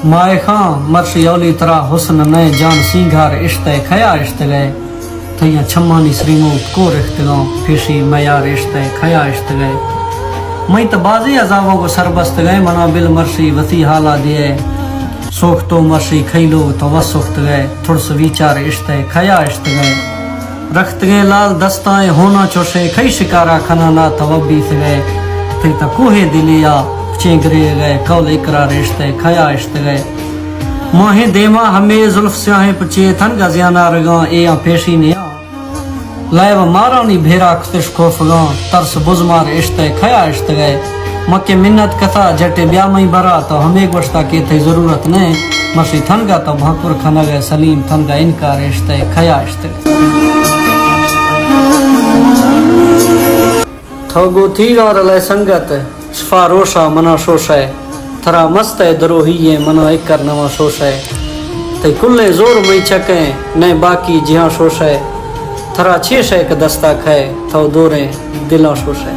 مائے خاں مرشی اولی طرح حسن نئے جان سینگھار اشتے کھیا اشتے گئے تھیاں چھمانی سریموت کو رکھتے گاں پھیشی میار اشتے کھیا اشتے گئے میں تبازی عذابوں کو سربست گئے منابل مرشی وسیع حالا دیے سوختو مرشی کھیلو تو وسخت گئے تھوڑس ویچار اشتے کھیا اشتے گئے رکھت گئے لال دستائیں ہونا چوشے کھئی شکارا کھنانا توبی سے گئے پھر تا کوہ دلیا چینگرے گئے کول اقرار اشتے کھیا اشتے گئے ماہیں دیما ہمیں زلف سیاہیں پچے تھن گا زیانا رگاں ایاں پیشی نیا لائیو مارانی بھیرا کتش کوفگاں ترس بزمار اشتے کھیا اشتے گئے مکہ منت کتا جٹے بیا میں برا تو ہمیں گوشتا کی تھی ضرورت نہیں مرشی تھن گا تو بھاکر کھنا گئے سلیم تھن گا انکار اشتے کھیا اشتے گئے تھوگو تھی گار لے سنگت شفا روشا منا شوش ہے تھرا مست ہے دروہی منا اکر نوا شوش ہے تے کلے زور میں چکیں نئے باقی جہاں شوش ہے تھرا چھیش ہے کہ دستا کھائے تھو دوریں دلاں شوش ہے